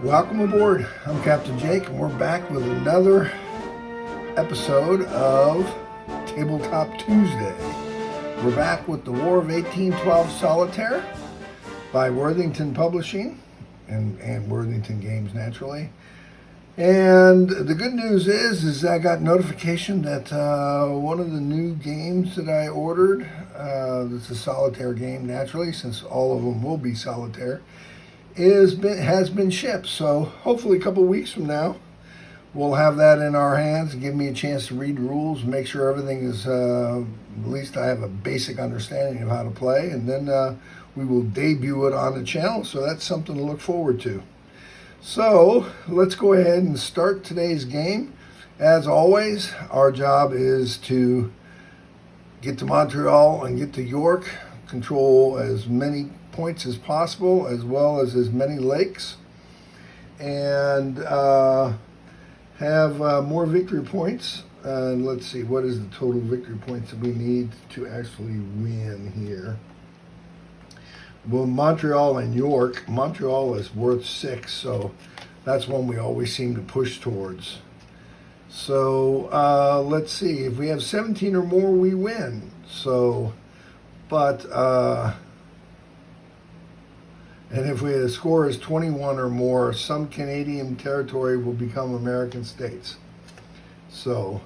Welcome aboard. I'm Captain Jake, and we're back with another episode of Tabletop Tuesday. We're back with the War of 1812 Solitaire by Worthington Publishing and Worthington Games, naturally. And the good news is I got notification that one of the new games that I ordered, it's a solitaire game, naturally, since all of them will be solitaire, has been shipped. So hopefully a couple weeks from now, we'll have that in our hands and give me a chance to read the rules, make sure everything is, at least I have a basic understanding of how to play, and then we will debut it on the channel. So that's something to look forward to. So let's go ahead and start today's game. As always, our job is to get to Montreal and get to York, control as many points as possible, as well as many lakes, and have more victory points. And let's see, what is the total victory points that we need to actually win here? Well, Montreal and York. Montreal is worth 6, so that's one we always seem to push towards. So let's see, if we have 17 or more, we win. So, but and if the score is 21 or more, some Canadian territory will become American states. So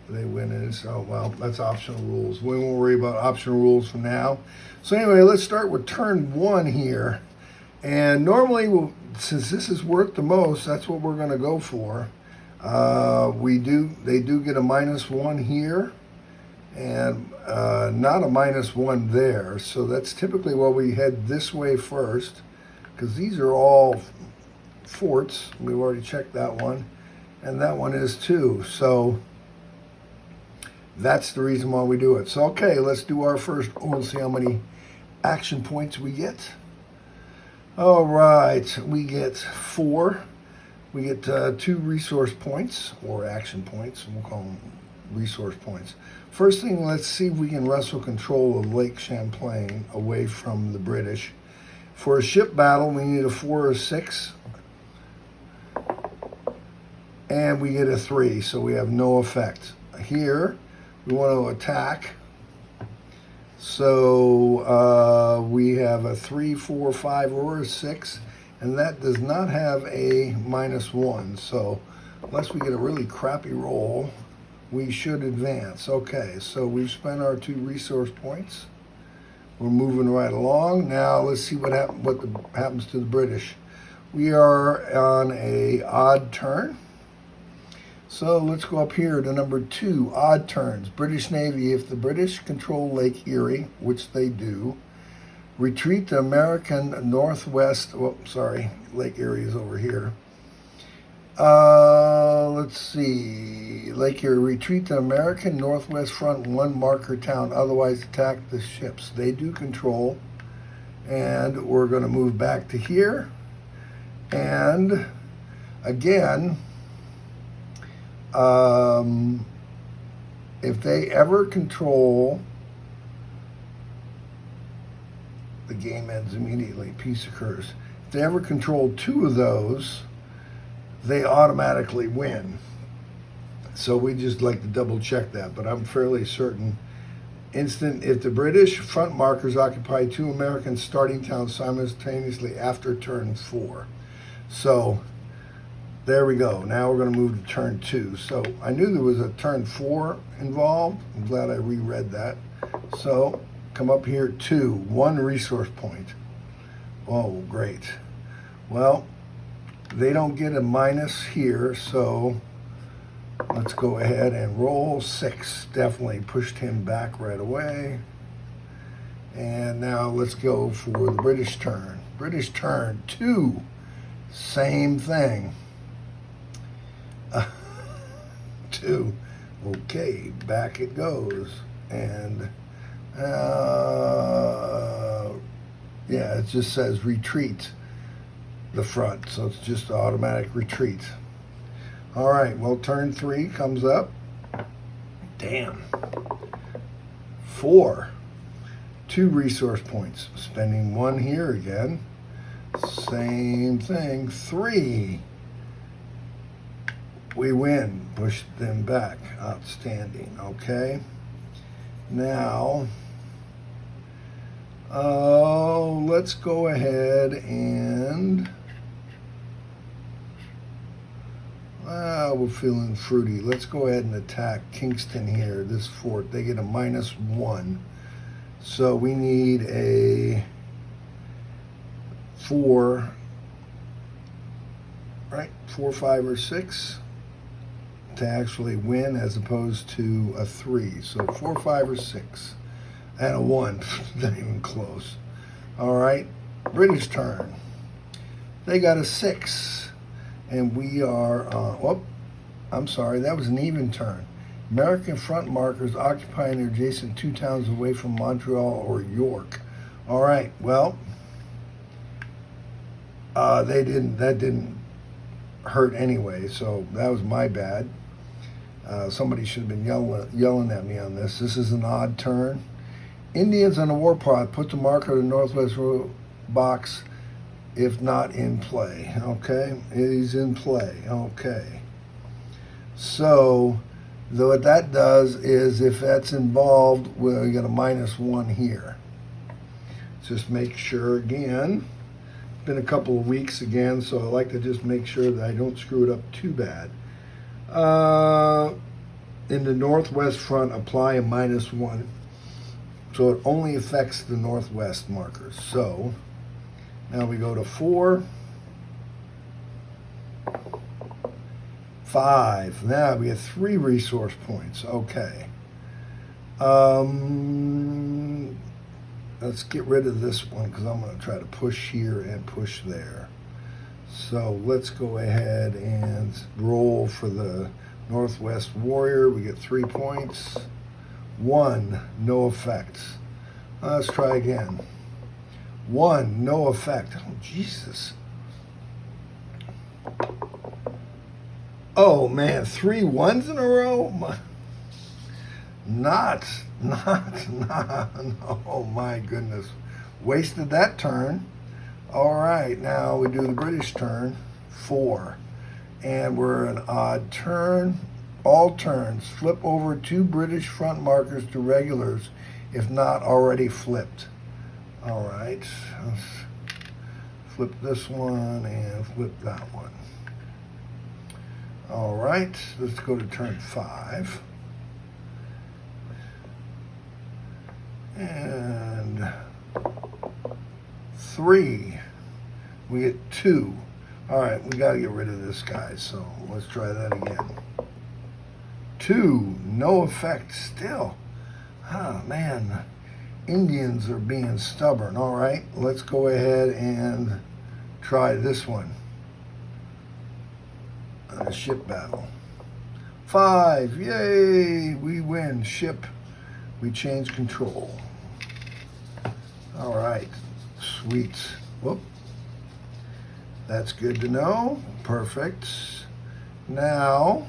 they win it. So, well, that's optional rules. We won't worry about optional rules for now. So anyway, let's start with turn 1 here. And normally, since this is worth the most, that's what we're going to go for. They do get a -1 here, and not a -1 there. So that's typically why we head this way first, because these are all forts. We've already checked that one, and that one is too. So that's the reason why we do it. So okay, let's do our first roll and see how many action points we get. All right, we get 4. We get 2 resource points, or action points. We'll call them resource points. First thing, let's see if we can wrestle control of Lake Champlain away from the British. For a ship battle, we need a 4 or 6. And we get a 3, so we have no effect. Here, we want to attack. So we have a 3, 4, 5, or a 6, and that does not have a -1. So unless we get a really crappy roll, we should advance. Okay, so we've spent our 2 resource points. We're moving right along. Now let's see what happens to the British. We are on a odd turn. So let's go up here to number 2, odd turns. British Navy, if the British control Lake Erie, which they do, retreat to American northwest, Lake Erie is over here. Let's see, Lake Erie, retreat to American northwest front 1 marker town, otherwise attack the ships they do control. And we're going to move back to here. And again, if they ever control, the game ends immediately, peace occurs. If they ever control 2 of those, they automatically win. So we just like to double check that, but I'm fairly certain. If the British front markers occupy 2 American starting towns simultaneously after turn 4. So there we go. Now we're going to move to turn 2. So I knew there was a turn 4 involved. I'm glad I reread that. So come up here, 2, 1 resource point. Oh, great. Well, they don't get a minus here, so let's go ahead and roll 6. Definitely pushed him back right away. And now let's go for the British turn. British turn 2. Same thing. 2. Okay, back it goes. And yeah, it just says retreat the front, so it's just automatic retreat. All right, well, turn 3 comes up. Damn. 4. 2 resource points. Spending 1 here again. Same thing. 3. We win. Push them back. Outstanding. Okay. Now, let's go ahead and we're feeling fruity. Let's go ahead and attack Kingston here, this fort. They get a -1. So we need a 4, right? 4, 5, or 6 to actually win, as opposed to a 3. So 4, 5, or 6. And a 1. Not even close. All right. British turn. They got a 6. And we are, I'm sorry, that was an even turn. American front markers occupying the adjacent 2 towns away from Montreal or York. All right, well, that didn't hurt anyway, so that was my bad. Somebody should have been yelling at me on this. This is an odd turn. Indians on the warpath, put the marker in the northwest box if not in play. Okay, he's in play. Okay. So, what that does is, if that's involved, we got a -1 here. Just make sure again. It's been a couple of weeks again, so I like to just make sure that I don't screw it up too bad. In the northwest front, apply a -1. So it only affects the northwest markers. So now we go to 4, 5. Now we have 3 resource points. Okay. Let's get rid of this one because I'm going to try to push here and push there. So let's go ahead and roll for the Northwest Warrior. We get 3 points. 1, no effect. Let's try again. 1, no effect. Oh, Jesus. Oh, man, 3 1s in a row? Not, oh my goodness. Wasted that turn. All right, now we do the British turn, 4. And we're an odd turn. All turns, flip over 2 British front markers to regulars if not already flipped. All right, let's flip this one and flip that one. All right, let's go to turn 5. And 3. We get 2. All right, we got to get rid of this guy, so let's try that again. 2, no effect still. Oh, man. Indians are being stubborn. All right, let's go ahead and try this one. A ship battle. 5, yay, we win. Ship, we change control. All right, sweet. Whoop. That's good to know. Perfect. Now,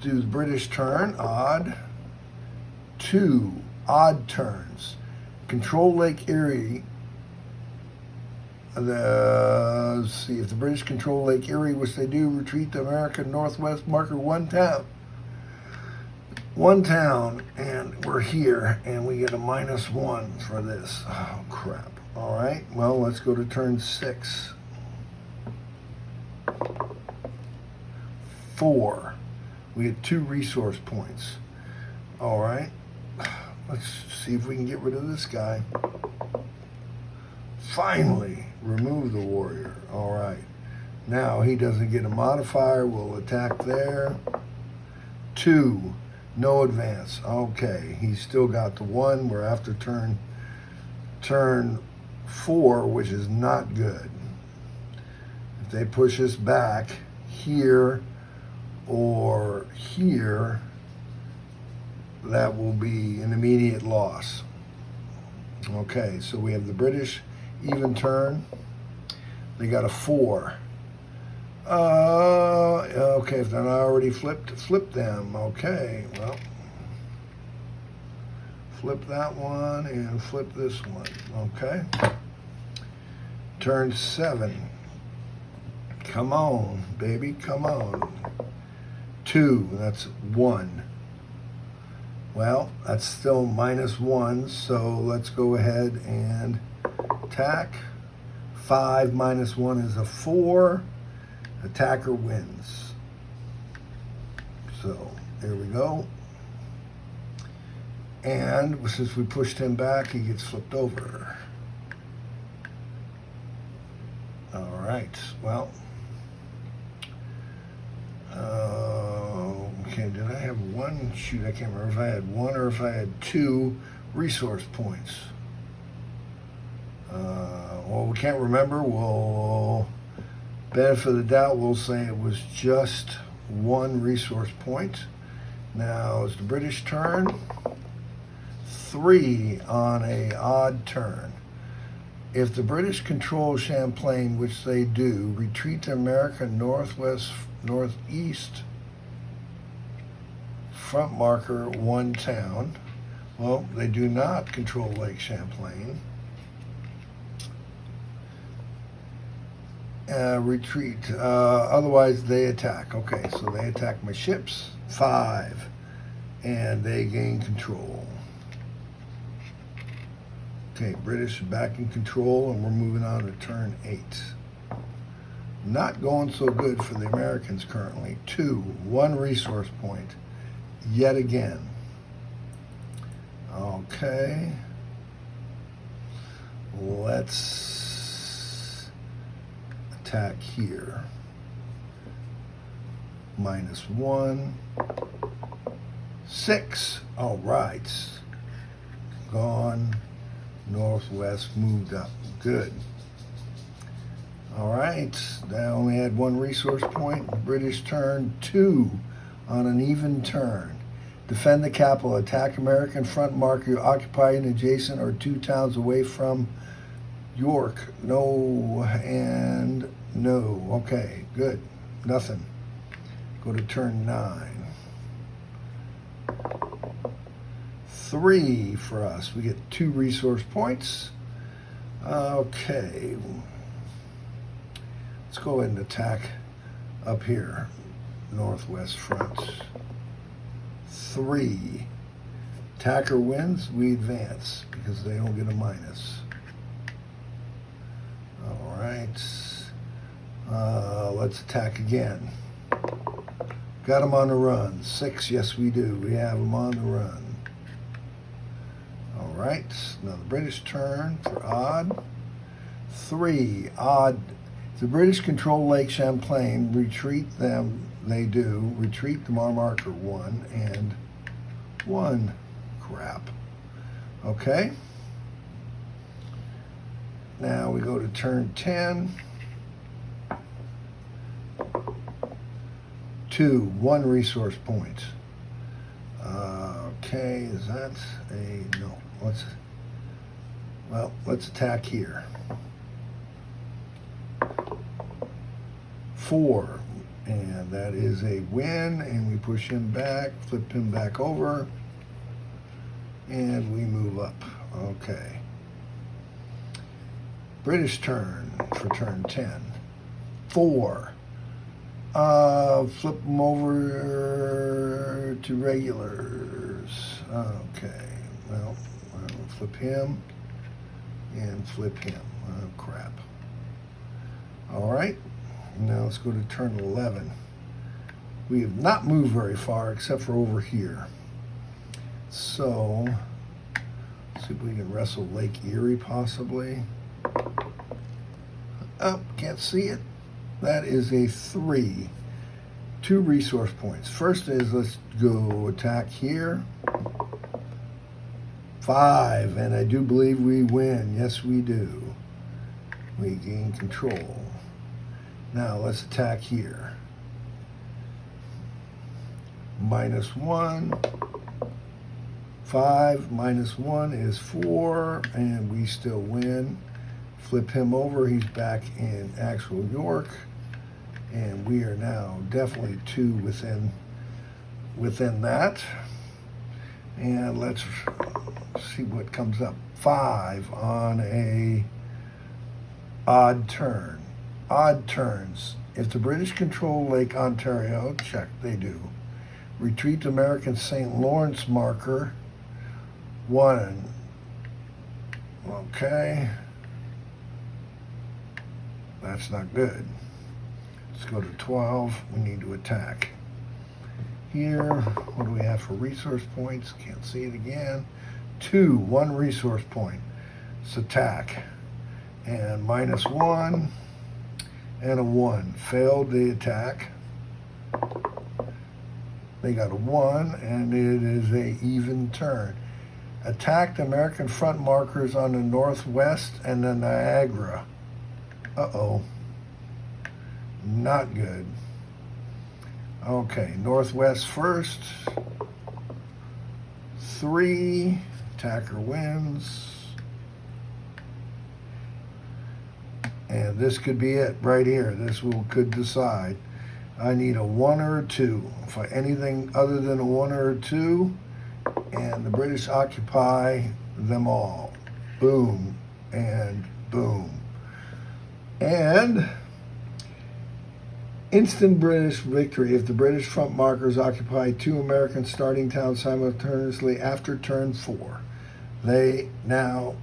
do the British turn, odd. 2 odd turns. Control Lake Erie. Let's see, if the British control Lake Erie, which they do, retreat to American Northwest marker 1 town. 1 town, and we're here, and we get a -1 for this. Oh, crap. All right, well, let's go to turn 6. 4. We get 2 resource points. All right, let's see if we can get rid of this guy. Finally, remove the warrior. All right, now he doesn't get a modifier. We'll attack there. 2, no advance. Okay, he's still got the 1. We're after turn 4, which is not good. If they push us back here or here, that will be an immediate loss. Okay, so we have the British even turn. They got a 4. Okay, if they're not already flipped, flip them. Okay, well, flip that one and flip this one. Okay, turn 7. Come on, baby, come on. 2, that's 1. Well, that's still -1, so let's go ahead and attack. 5 minus 1 is a 4. Attacker wins. So there we go. And since we pushed him back, he gets flipped over. All right, well. Okay, did I have one? Shoot, I can't remember if I had 1 or if I had 2 resource points. Well, we can't remember. We'll, benefit of the doubt, we'll say it was just 1 resource point. Now it's the British turn. 3 on a odd turn. If the British control Champlain, which they do, retreat to America northwest, northeast, front marker 1 town. Well, they do not control Lake Champlain. Retreat. Otherwise, they attack. Okay, so they attack my ships. 5. And they gain control. Okay, British are back in control, and we're moving on to turn 8. Not going so good for the Americans currently. 2, 1 resource point. Yet again. Okay. Let's attack here. -1. 6. All right. Gone. Northwest moved up. Good. All right. I only had 1 resource point. British turn 2 on an even turn. Defend the capital. Attack American front marker. Occupy an adjacent or 2 towns away from York. No and no. Okay. Good. Nothing. Go to turn 9. 3 for us. We get 2 resource points. Okay. Let's go ahead and attack up here. Northwest front. 3. Attacker wins. We advance because they don't get a minus. All right. Let's attack again. Got them on the run. 6. Yes, we do. We have them on the run. All right, now the British turn for odd. 3, odd. If the British control Lake Champlain, retreat them, they do. Retreat them on marker 1 and 1. Crap. Okay. Now we go to turn 10. 2, 1 resource point. Okay, is that a no? Let's attack here. 4, and that is a win, and we push him back, flip him back over, and we move up. Okay. British turn for turn 10. 4. Flip them over to regulars. Okay. Well, I'll flip him and flip him. Oh, crap. All right. Now let's go to turn 11. We have not moved very far except for over here. So, let's see if we can wrestle Lake Erie possibly. Oh, can't see it. That is a 3. 2 resource points. First is let's go attack here. 5, and I do believe we win. Yes, we do. We gain control. Now let's attack here. -1. 5 minus 1 is 4, and we still win. Flip him over. He's back in actual York, and we are now definitely 2 within that. And let's see what comes up. 5 on a odd turn. Odd turns. If the British control Lake Ontario, check, they do. Retreat to American St. Lawrence marker 1. Okay. That's not good. Let's go to 12. We need to attack. Here, what do we have for resource points? Can't see it again. 2, 1 resource point. Let's attack. And -1 and a 1. Failed the attack. They got a 1, and it is a even turn. Attacked American front markers on the northwest and the Niagara. Uh-oh. Not good. Okay, northwest first. 3. Attacker wins. And this could be it right here. This could decide. I need a 1 or a 2. For anything other than a 1 or a 2, and the British occupy them all. Boom and boom. And instant British victory if the British front markers occupy 2 American starting towns simultaneously after turn 4. They now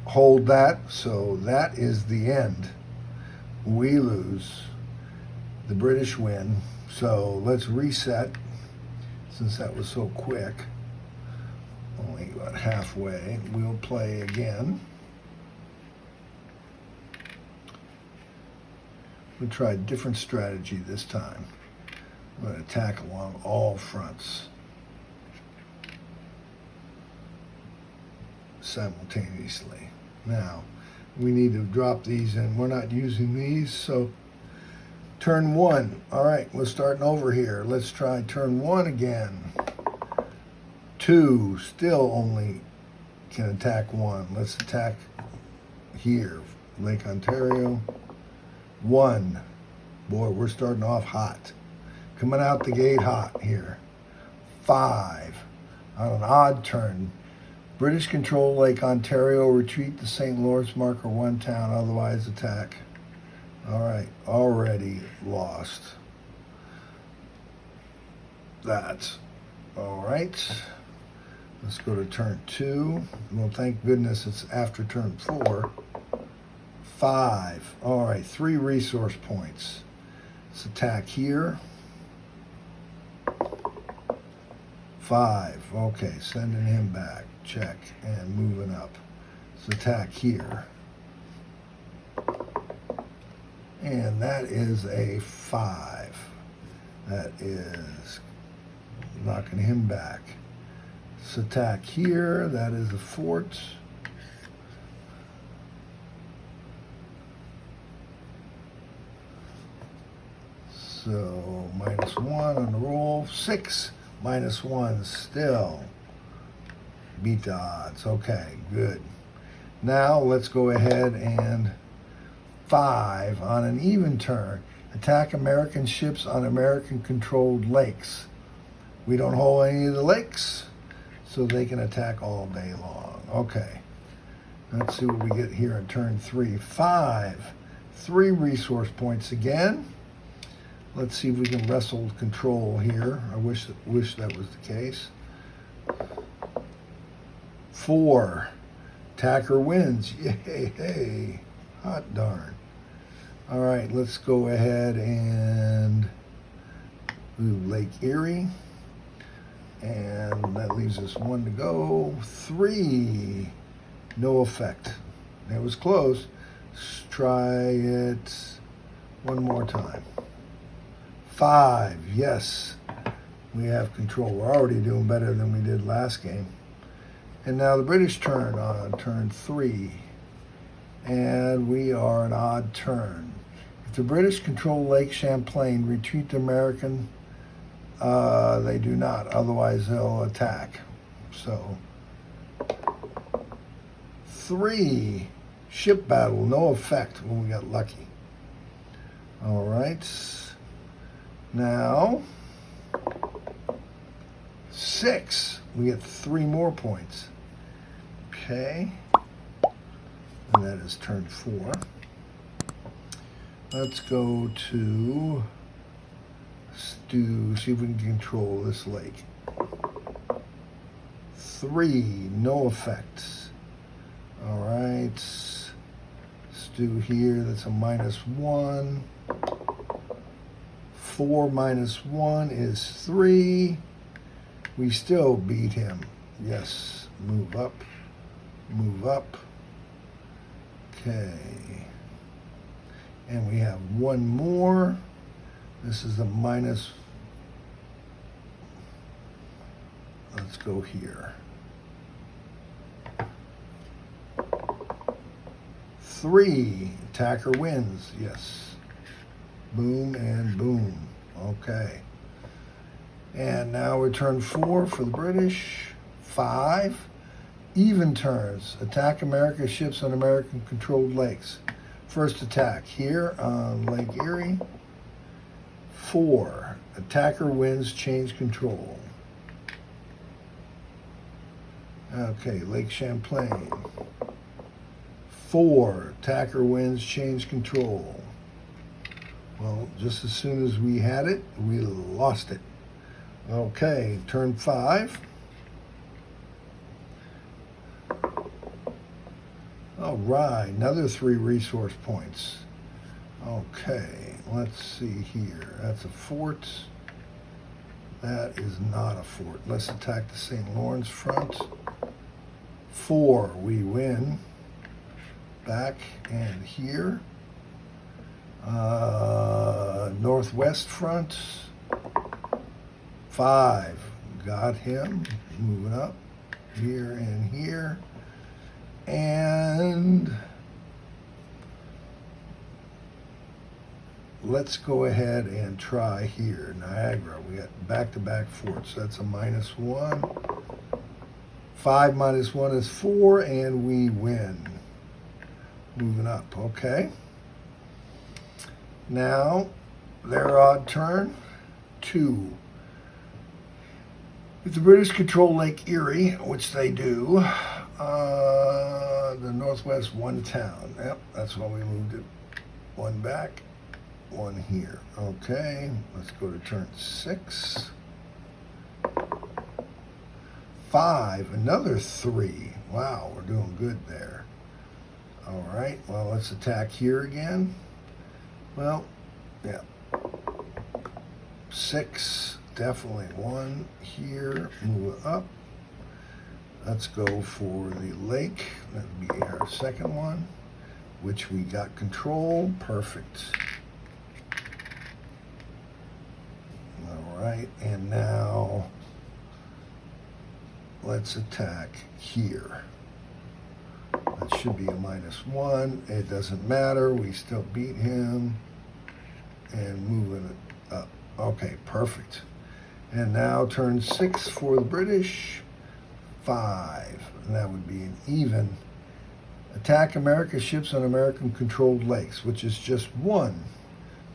hold that, so that is the end. We lose. The British win. So let's reset, since that was so quick. Only about halfway. We'll play again. We'll try a different strategy this time. I'm going to attack along all fronts simultaneously. Now, we need to drop these in. We're not using these, so turn 1. All right, we're starting over here. Let's try turn 1 again. 2, still only can attack 1. Let's attack here, Lake Ontario. 1. Boy, we're starting off hot. Coming out the gate hot here. 5. On an odd turn. British control Lake Ontario, retreat to St. Lawrence marker 1 town, otherwise attack. All right, already lost. That's all right. Let's go to turn 2. Well, thank goodness it's after turn 4. 5. All right, 3 resource points. Let's attack here. 5. Okay, sending him back. Check. And moving up. Let's attack here. And that is a 5. That is knocking him back. Let's attack here. That is a fort. So -1 on the roll. 6 -1 still. Beat the odds. Okay, good. Now let's go ahead and 5 on an even turn. Attack American ships on American-controlled lakes. We don't hold any of the lakes, so they can attack all day long. Okay. Let's see what we get here in turn 3. 5. 3 resource points again. Let's see if we can wrestle control here. I wish that was the case. 4. Attacker wins. Yay, hey. Hot darn. All right, let's go ahead and do Lake Erie. And that leaves us 1 to go. 3. No effect. It was close. Let's try it one more time. 5. Yes. We have control. We're already doing better than we did last game. And now the British turn on turn 3. And we are an odd turn. If the British control Lake Champlain, retreat to American, they do not. Otherwise, they'll attack. So, 3. Ship battle, no effect. Well, we got lucky. All right. Now, 6. We get 3 more points. Okay. and that is turn 4. Let's go to Stu, see if we can control this lake. 3, no effects. All right, Stu here, that's a -1. 4 minus 1 is 3. We still beat him. Yes, move up, move up. Okay. And we have one more. This is a minus. Let's go here. 3, attacker wins. Yes. Boom and boom. Okay. And now we turn 4 for the British. 5, even turns. Attack American ships on American-controlled lakes. First attack here on Lake Erie. 4, attacker wins, change control. Okay, Lake Champlain. 4, attacker wins, change control. Well, just as soon as we had it, we lost it. Okay, turn 5. All right, another 3 resource points. Okay, let's see here. That's a fort. That is not a fort. Let's attack the St. Lawrence front. 4, we win. Back and here. Northwest front. 5, got him. Moving up here and here. And let's go ahead and try here. Niagara, we got back-to-back forts. That's a -1. 5 minus 1 is 4, and we win. Moving up, okay. Now, their odd turn, 2. If the British control Lake Erie, which they do, the Northwest, 1 town. Yep, that's why we moved it. 1 back, 1 here. Okay, let's go to turn 6. 5, another 3. Wow, we're doing good there. All right, well, let's attack here again. Well, yeah. 6, definitely 1 here, move it up. Let's go for the lake. That would be our second one, which we got control. Perfect. All right, and now let's attack here. That should be a -1. It doesn't matter. We still beat him. And moving it up. Okay, perfect. And now turn 6 for the British. 5. And that would be an even. Attack American ships on American-controlled lakes, which is just 1.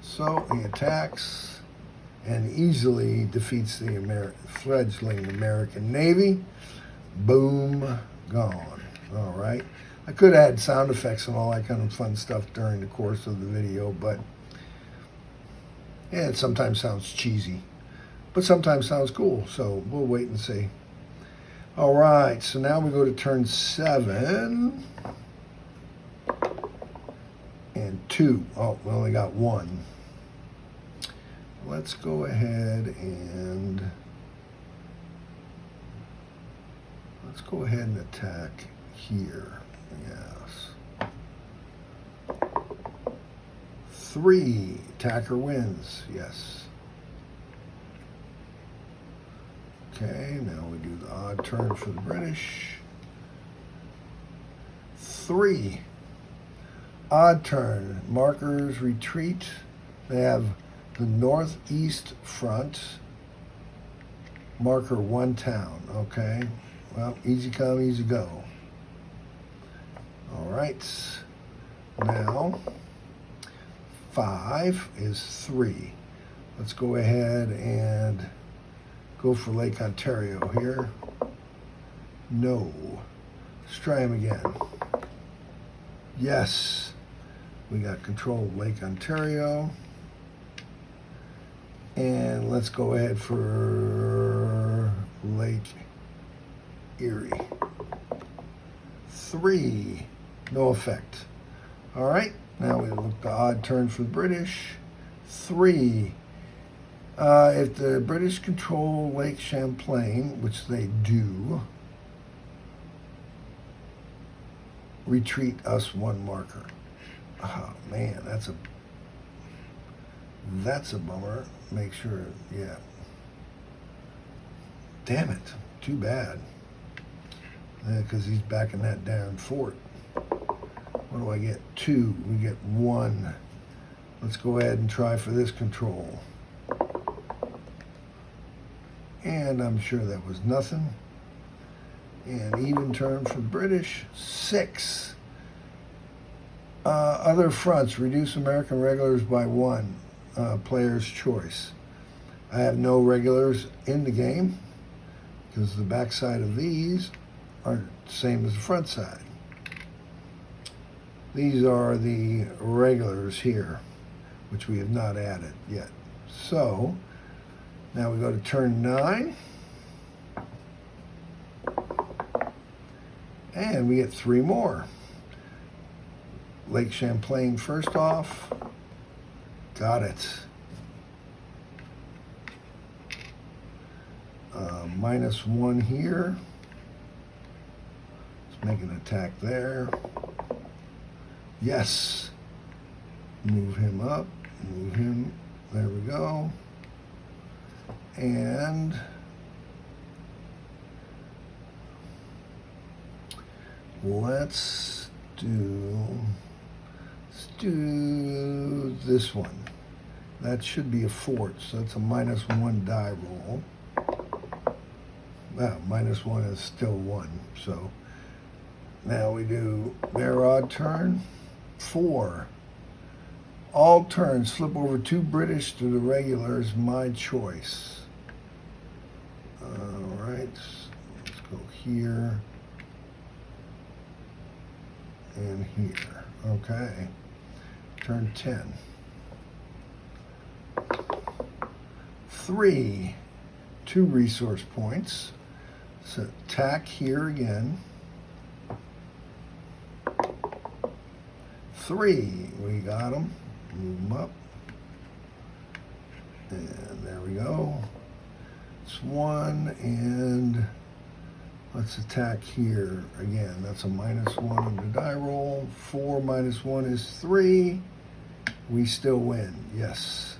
So he attacks and easily defeats the fledgling American Navy. Boom, gone. All right. I could add sound effects and all that kind of fun stuff during the course of the video, but yeah, it sometimes sounds cheesy, but sometimes sounds cool. So we'll wait and see. All right, so now we go to turn 7 and 2. Oh, we only got 1. Let's go ahead and attack here. Yes. 3, attacker wins. Yes. Okay, now we do the odd turn for the British. 3, odd turn. Markers retreat. They have the northeast front. Marker 1 town. Okay. Well, easy come, easy go. All right. Now, 5 is 3. Let's go ahead and go for Lake Ontario here. No. Let's try him again. Yes, we got control of Lake Ontario. And let's go ahead for Lake Erie. 3, no effect. All right, now we look the odd turn for the British. 3. If the British control Lake Champlain, which they do, retreat us 1 marker. Oh man, that's a bummer. Make sure, yeah. Damn it, too bad. Because he's back in that damn fort. What do I get? 2. We get 1. Let's go ahead and try for this control. And I'm sure that was nothing. And even turn for the British. 6. Other fronts, reduce American regulars by 1. Player's choice. I have no regulars in the game because the backside of these are the same as the front side. These are the regulars here, which we have not added yet. So now we go to turn 9. And we get 3 more. Lake Champlain first off. Got it. -1 here. Let's make an attack there. Yes. Move him up. Move him. There we go. And let's do this one. That should be a fort, so that's a -1 die roll. -1 is still 1, so now we do their odd turn. 4. All turns, flip over 2 British to the regulars, my choice. All right, let's go here and here. Okay, turn 10. 3, 2 resource points. So attack here again. 3, we got them. Move them up. And there we go. It's 1, and let's attack here again. That's a -1 on the die roll. 4 -1 is 3. We still win. Yes.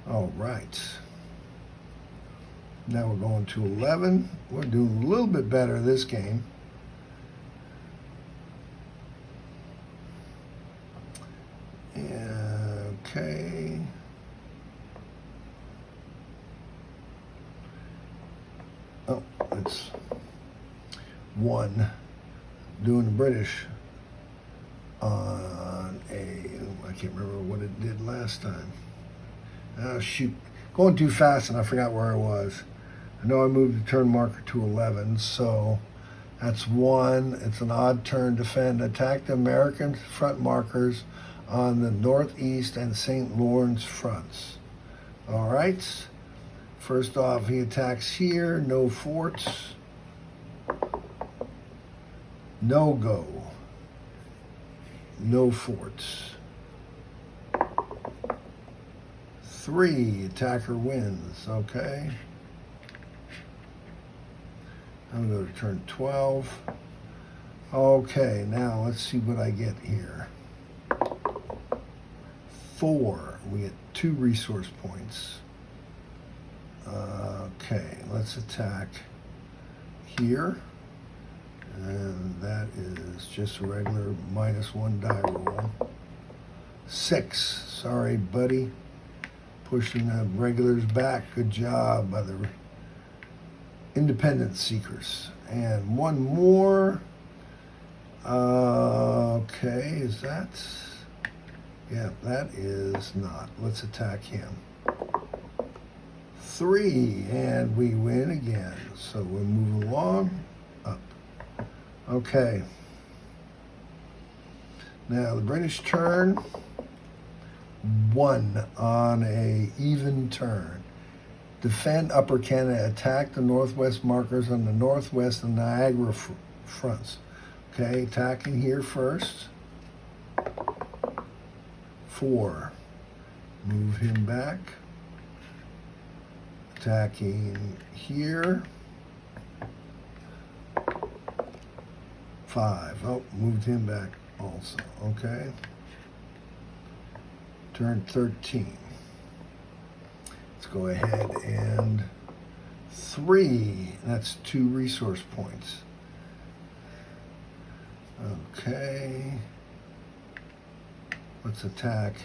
All right. Now we're going to 11. We're doing a little bit better this game. Okay. Oh, it's 1. Doing the British on I can't remember what it did last time. Oh, shoot. Going too fast and I forgot where I was. I know I moved the turn marker to 11, so that's 1. It's an odd turn. Defend. Attack the American front markers on the Northeast and St. Lawrence fronts. All right. First off, he attacks here. No forts. No go. No forts. 3, attacker wins. Okay. I'm going to go to turn 12. Okay, now let's see what I get here. 4, we get 2 resource points. Okay, let's attack here. And that is just a regular -1 die roll. 6, sorry buddy. Pushing the regulars back. Good job by the independent seekers. And 1 more. Okay, is that? Yeah, that is not. Let's attack him. 3, and we win again. So we'll move along. Up. Okay. Now the British turn 1 on a even turn. Defend Upper Canada. Attack the northwest markers on the northwest and Niagara fronts. Okay, attacking here first. 4. Move him back. Attacking here. 5. Oh, moved him back also. Okay. Turn 13. Let's go ahead and 3. That's 2 resource points. Okay. Let's attack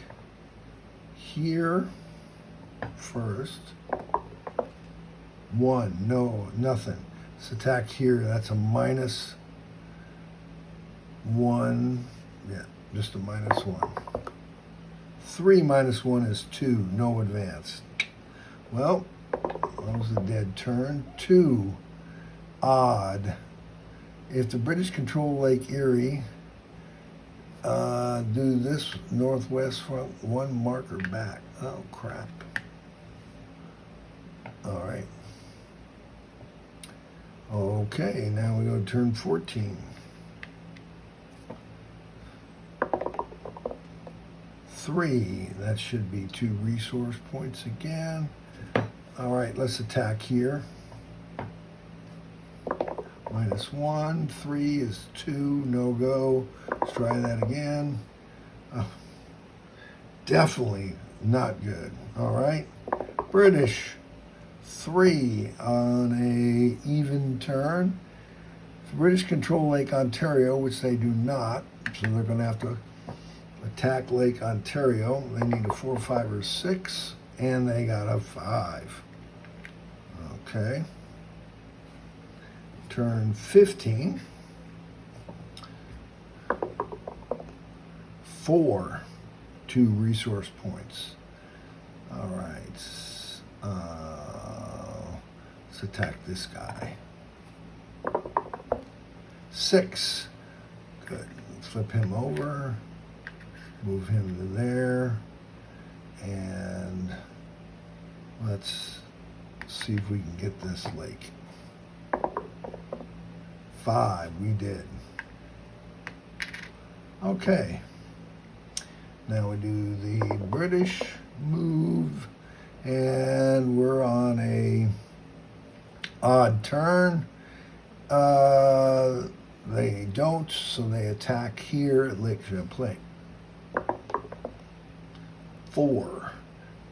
here first. 1. No, nothing. Let's attack here. That's a -1. Yeah, just a -1. 3 minus 1 is 2. No advance. Well, that was a dead turn. 2. Odd. If the British control Lake Erie, do this northwest front 1 marker back. Oh, crap. All right. Okay, now we go to turn 14. 3. That should be 2 resource points again. All right, let's attack here. -1. 3 is 2. No go. Let's try that again. Oh, definitely not good. All right. British 3 on a even turn. The British control Lake Ontario, which they do not, so they're going to have to attack Lake Ontario. They need a 4, 5, or 6, and they got a 5. Okay. Turn 15. 4. 2 resource points. All right. Let's attack this guy. 6. Good. Flip him over. Move him to there. And let's see if we can get this lake. 5. We did. Okay. Now we do the British move, and we're on a odd turn. They don't, so they attack here at Lake Champlain. 4.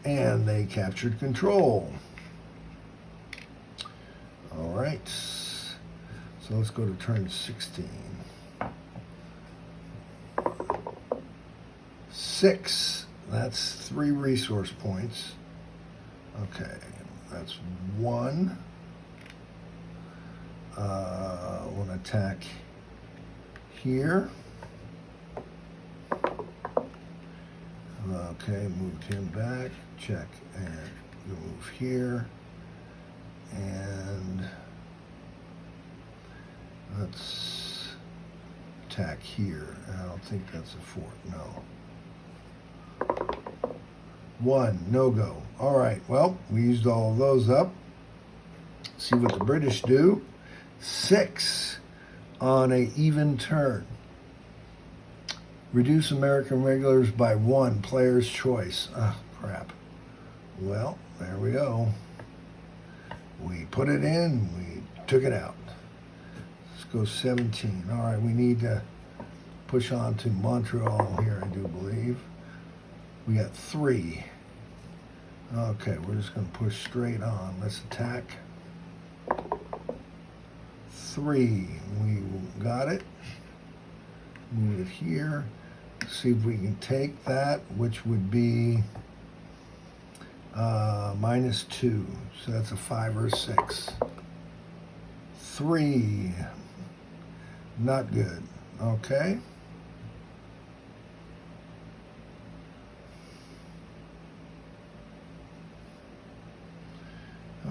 And they captured control. All right. So let's go to turn 16. 6. That's 3 resource points. Okay, that's 1. We'll attack here. Okay, moved him back. Check, and move here. And let's attack here. I don't think that's a fort. No. 1, no go. All right, well, we used all of those up. See what the British do. 6 on a even turn. Reduce American regulars by 1, player's choice. Oh, crap. Well, there we go. We put it in, we took it out. Let's go 17. All right, we need to push on to Montreal here, I do believe. We got 3. Okay, we're just going to push straight on. Let's attack. 3. We got it. Move it here. See if we can take that, which would be -2. So that's a 5 or 6. 3. Not good. Okay.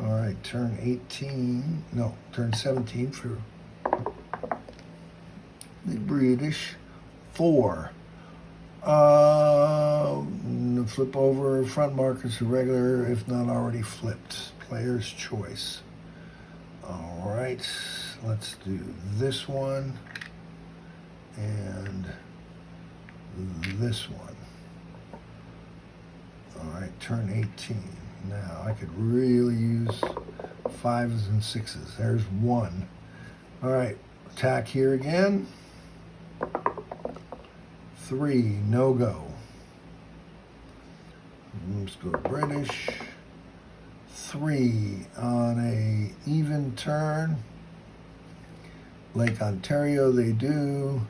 All right, turn 18, no, turn 17 for the British. 4. Flip over front markers to regular if not already flipped. Player's choice. All right, let's do this one and this one. All right, turn 18. Now I could really use 5s and 6s. There's 1. All right, attack here again. 3, no go. Let's go British. 3 on a even turn. Lake Ontario they do.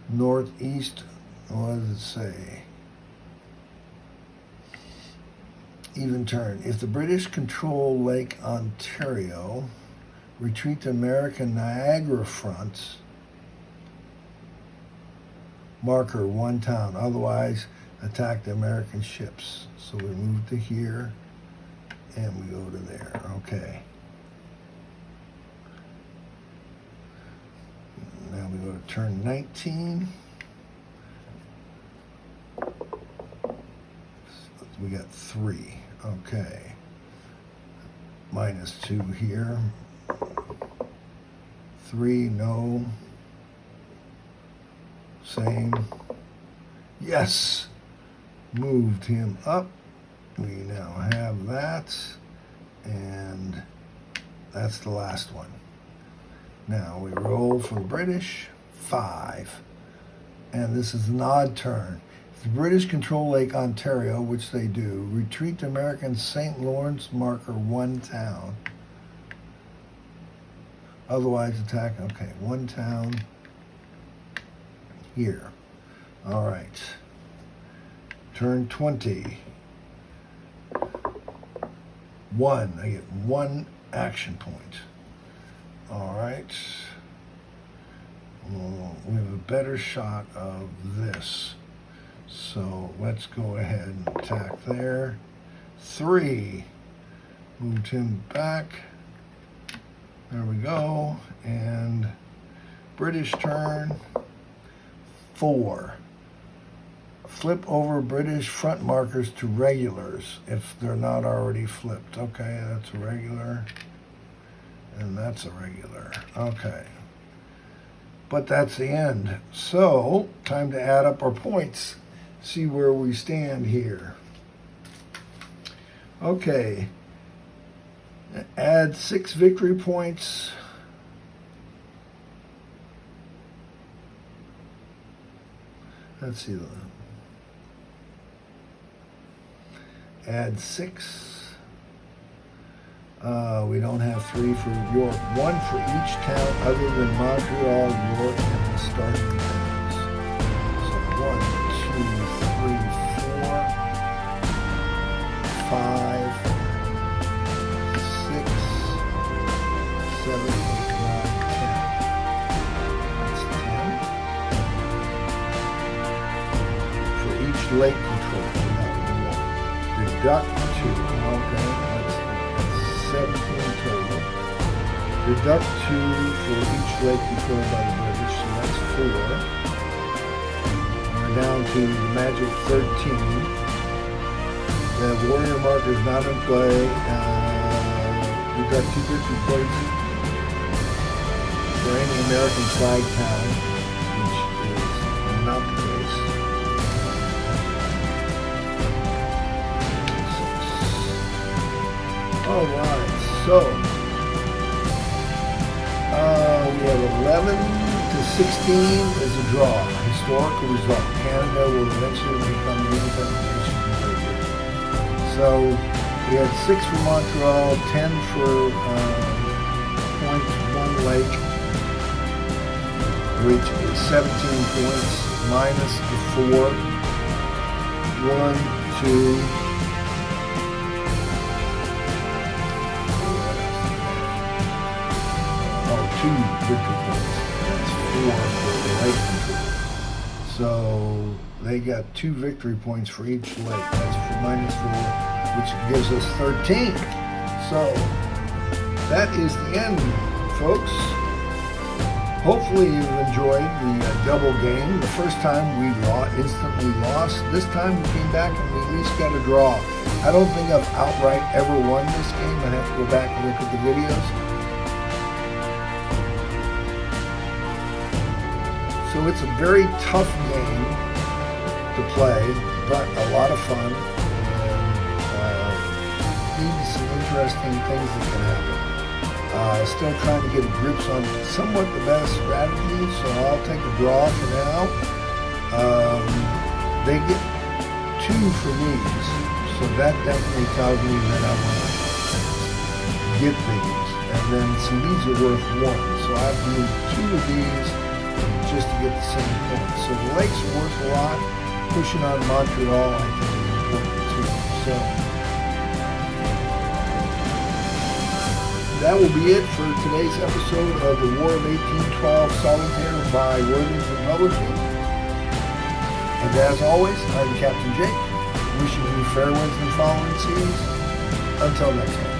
Northeast, what does it say? Even turn. If the British control Lake Ontario, retreat to American Niagara fronts, marker 1 town, otherwise attack the American ships. So we move to here and we go to there. Okay. Now we go to turn 19. We got 3. Okay. -2 here. 3, no. Same. Yes. Moved him up. We now have that. And that's the last one. Now we roll for the British. 5. And this is an odd turn. If the British control Lake Ontario, which they do, retreat to American St. Lawrence, marker 1 town. Otherwise attack. Okay, 1 town here. All right. Turn 20. 1. I get 1 action point. All right. Well, we have a better shot of this. So let's go ahead and attack there. 3. Moved him back. There we go. And British turn. 4. Flip over British front markers to regulars if they're not already flipped. Okay, that's a regular. And that's a regular. Okay. But that's the end. So, time to add up our points. See where we stand here. Okay. Add 6 victory points. Let's see. Add 6. We don't have 3 for York. 1 for each town other than Montreal, York, and the starting towns. So 1, 2, 3, 4, 5, 6, 7, 8, 9, 10. That's 10. For each lake control, we have 1. Deduct 2. Okay, that's 17 total. Deduct 2 for each lake controlled by the British, so that's 4. We're down to magic 13. The warrior marker is not in play. Deduct 2 victory points for any American flag town, which is not the case. All right, so we have 11 to 16 is a draw. Historical result. Canada will eventually become an independent nation from Great Britain. So we had 6 for Montreal, 10 for Point 1 Lake, which is 17 points minus the 4. 1, 2. Two victory points. That's 4 for the lake control. So they got 2 victory points for each lake. That's for -4, which gives us 13. So that is the end, folks. Hopefully you've enjoyed the double game. The first time we instantly lost. This time we came back and we at least got a draw. I don't think I've outright ever won this game. I'd have to go back and look at the videos. So it's a very tough game to play, but a lot of fun. And some interesting things that can happen. Still trying to get grips on somewhat the best strategy, so I'll take a draw for now. They get 2 for these, so that definitely tells me that I want to get these. And then see, these are worth 1, so I have to move 2 of these just to get the same point. So the lakes are worth a lot. Pushing on Montreal, I think, is important too. So that will be it for today's episode of the War of 1812 Solitaire by Worthington Publishing. And as always, I'm Captain Jake, wishing you fair winds and following seas. Until next time.